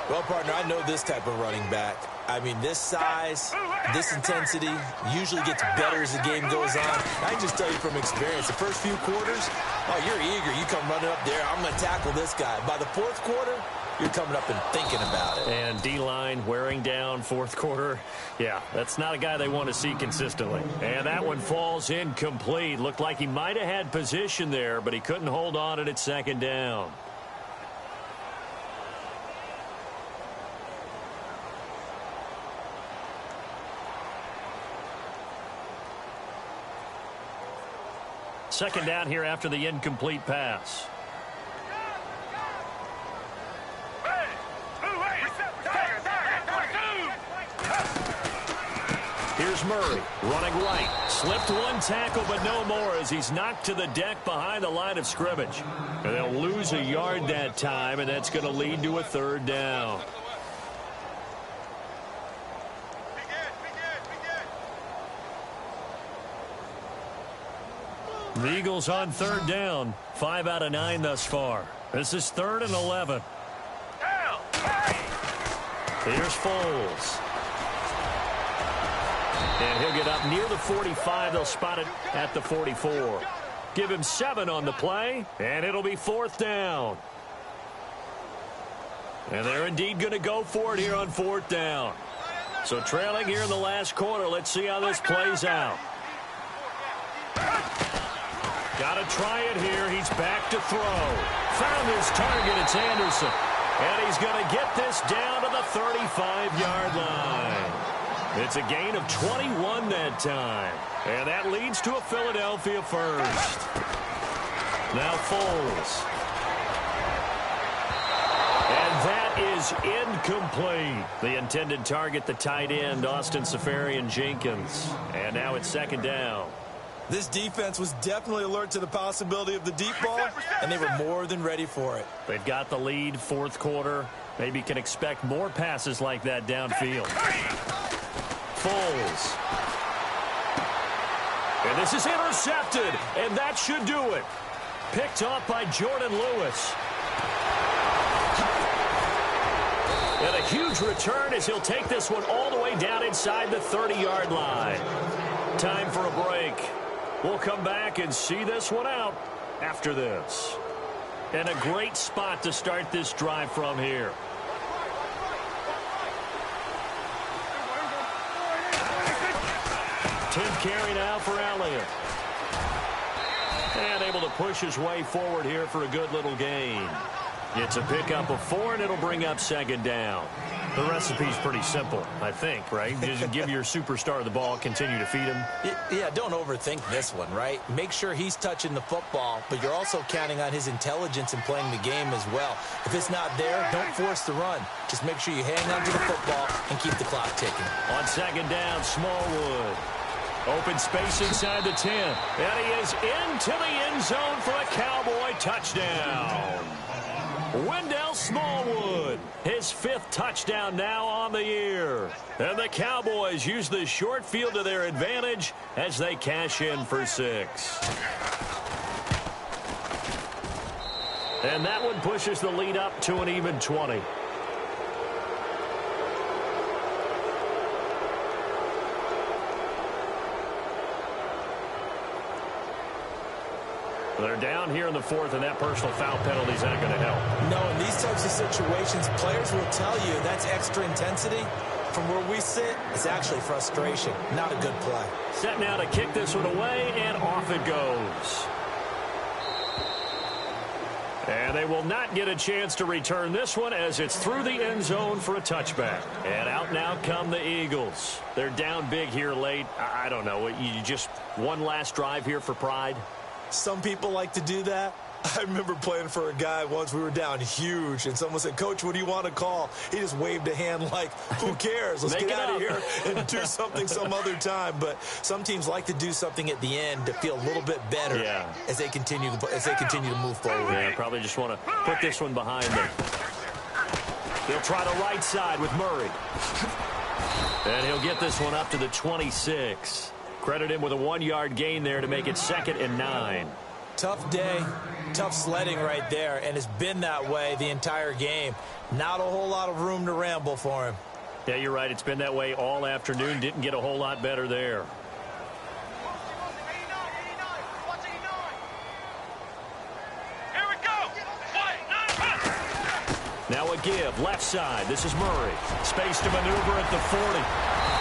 Well, partner, I know this type of running back. I mean, this size, this intensity usually gets better as the game goes on. I can just tell you from experience, the first few quarters, oh, you're eager. You come running up there, I'm going to tackle this guy. By the fourth quarter, you're coming up and thinking about it. And D-line wearing down fourth quarter. Yeah, that's not a guy they want to see consistently. And that one falls incomplete. Looked like he might have had position there, but he couldn't hold on at second down. Second down here after the incomplete pass. Here's Murray running right. Slipped one tackle, but no more as he's knocked to the deck behind the line of scrimmage. And they'll lose a yard that time, and that's going to lead to a third down. The Eagles on third down. 5 out of 9 thus far. This is 3rd and 11. Here's Foles. And he'll get up near the 45. They'll spot it at the 44. Give him 7 on the play, and it'll be 4th down. And they're indeed going to go for it here on 4th down. So trailing here in the last quarter. Let's see how this plays out. Got to try it here. He's back to throw. Found his target. It's Anderson. And he's going to get this down to the 35-yard line. It's a gain of 21 that time. And that leads to a Philadelphia first. Now Foles. And that is incomplete. The intended target, the tight end, Austin Seferian-Jenkins. And now it's 2nd down. This defense was definitely alert to the possibility of the deep ball, and they were more than ready for it. They've got the lead, 4th quarter. Maybe can expect more passes like that downfield. Foles. And this is intercepted, and that should do it. Picked off by Jordan Lewis. And a huge return as he'll take this one all the way down inside the 30-yard line. Time for a break. We'll come back and see this one out after this. And a great spot to start this drive from here. 10th carry now for Elliott. And able to push his way forward here for a good little gain. It's a pickup of 4, and it'll bring up 2nd down. The recipe's pretty simple, I think, right? Just give your superstar the ball, continue to feed him. Yeah, don't overthink this one, right? Make sure he's touching the football, but you're also counting on his intelligence in playing the game as well. If it's not there, don't force the run. Just make sure you hang on to the football and keep the clock ticking. On 2nd down, Smallwood. Open space inside the 10. And he is into the end zone for a Cowboy touchdown. Wendell Smallwood, his 5th touchdown now on the year. And the Cowboys use the short field to their advantage as they cash in for 6. And that one pushes the lead up to an even 20. They're down here in the fourth, and that personal foul penalty is not going to help. No, in these types of situations, players will tell you that's extra intensity. From where we sit, it's actually frustration. Not a good play. Set now to kick this one away, and off it goes. And they will not get a chance to return this one as it's through the end zone for a touchback. And out now come the Eagles. They're down big here late. I don't know. You just one last drive here for pride? Some people like to do that. I remember playing for a guy once. We were down huge, and someone said, "Coach, what do you want to call?" He just waved a hand like, who cares? Let's get out of here and do something some other time. But some teams like to do something at the end to feel a little bit better as they continue to move forward. Yeah, probably just want to put this one behind them. They'll try the right side with Murray. And he'll get this one up to the 26. Credit him with a 1-yard gain there to make it 2nd and 9. Tough day, tough sledding right there, and it's been that way the entire game. Not a whole lot of room to ramble for him. Yeah, you're right. It's been that way all afternoon. Didn't get a whole lot better there. Here we go. Now a give, left side. This is Murray. Space to maneuver at the 40.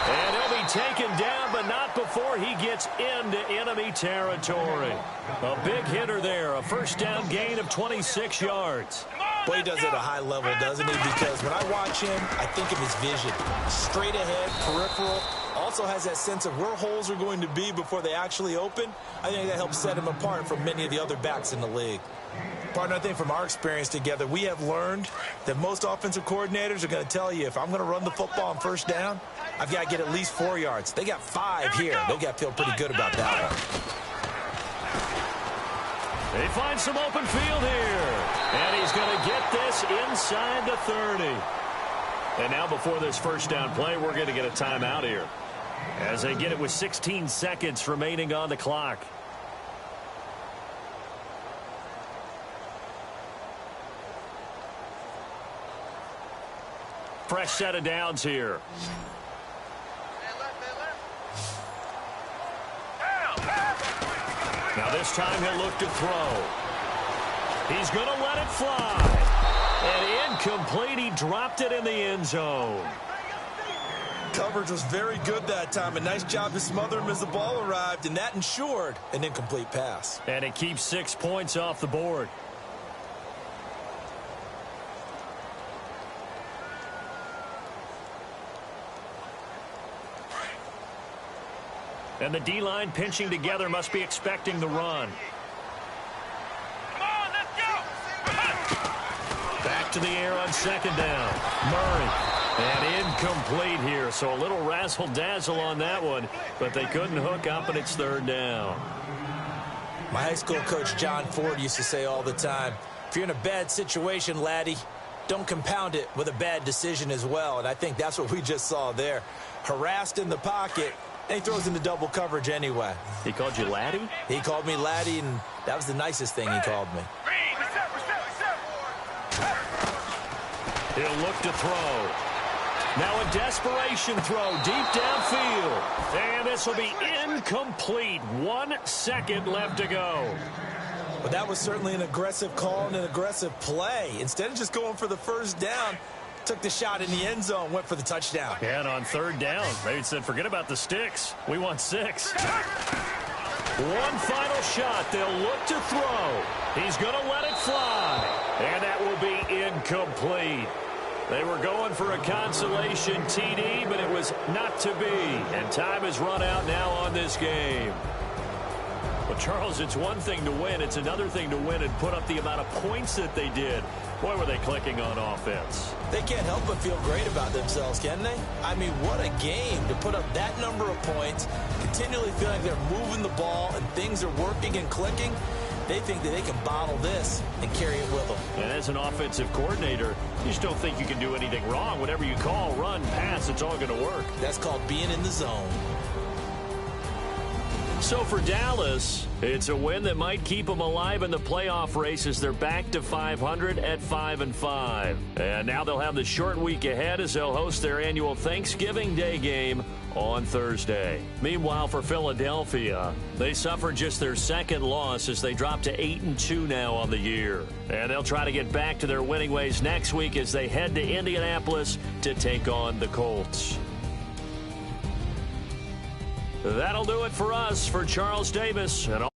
And he'll be taken down, but not before he gets into enemy territory. A big hitter there, a first down gain of 26 yards. Boy, he does it at a high level, doesn't he? Because when I watch him, I think of his vision. Straight ahead, peripheral. Also has that sense of where holes are going to be before they actually open. I think that helps set him apart from many of the other backs in the league. Partner, I think from our experience together, we have learned that most offensive coordinators are going to tell you, if I'm going to run the football on first down, I've got to get at least 4 yards. They got 5 here. They've got to feel pretty good about that one. They find some open field here. And he's going to get this inside the 30. And now before this first down play, we're going to get a timeout here, as they get it with 16 seconds remaining on the clock. Fresh set of downs here. Now this time he'll look to throw. He's going to let it fly. And incomplete. He dropped it in the end zone. Coverage was very good that time. A nice job to smother him as the ball arrived, and that ensured an incomplete pass. And it keeps 6 points off the board. And the D-line pinching together, must be expecting the run. Come on, let's go. Back to the air on second down. Murray. And incomplete here, so a little razzle-dazzle on that one, but they couldn't hook up, and it's third down. My high school coach, John Ford, used to say all the time, if you're in a bad situation, laddie, don't compound it with a bad decision as well. And I think that's what we just saw there. Harassed in the pocket, and he throws into double coverage anyway. He called you laddie? He called me laddie, and that was the nicest thing he called me. He'll look to throw. Now a desperation throw deep downfield. And this will be incomplete. 1 second left to go. But that was certainly an aggressive call and an aggressive play. Instead of just going for the first down, took the shot in the end zone, went for the touchdown. And on third down, they said, forget about the sticks. We want 6. One final shot. They'll look to throw. He's going to let it fly. And that will be incomplete. They were going for a consolation TD, but it was not to be. And time has run out now on this game. Well, Charles, it's one thing to win. It's another thing to win and put up the amount of points that they did. Boy, were they clicking on offense. They can't help but feel great about themselves, can they? I mean, what a game to put up that number of points, continually feeling they're moving the ball and things are working and clicking. They think that they can bottle this and carry it with them. And as an offensive coordinator, you just don't think you can do anything wrong. Whatever you call, run, pass, it's all going to work. That's called being in the zone. So for Dallas, it's a win that might keep them alive in the playoff race as they're back to 500 at 5-5. And now they'll have the short week ahead as they'll host their annual Thanksgiving Day game on Thursday. Meanwhile, for Philadelphia, they suffered just their second loss as they drop to 8-2 now on the year. And they'll try to get back to their winning ways next week as they head to Indianapolis to take on the Colts. That'll do it for us. For Charles Davis and all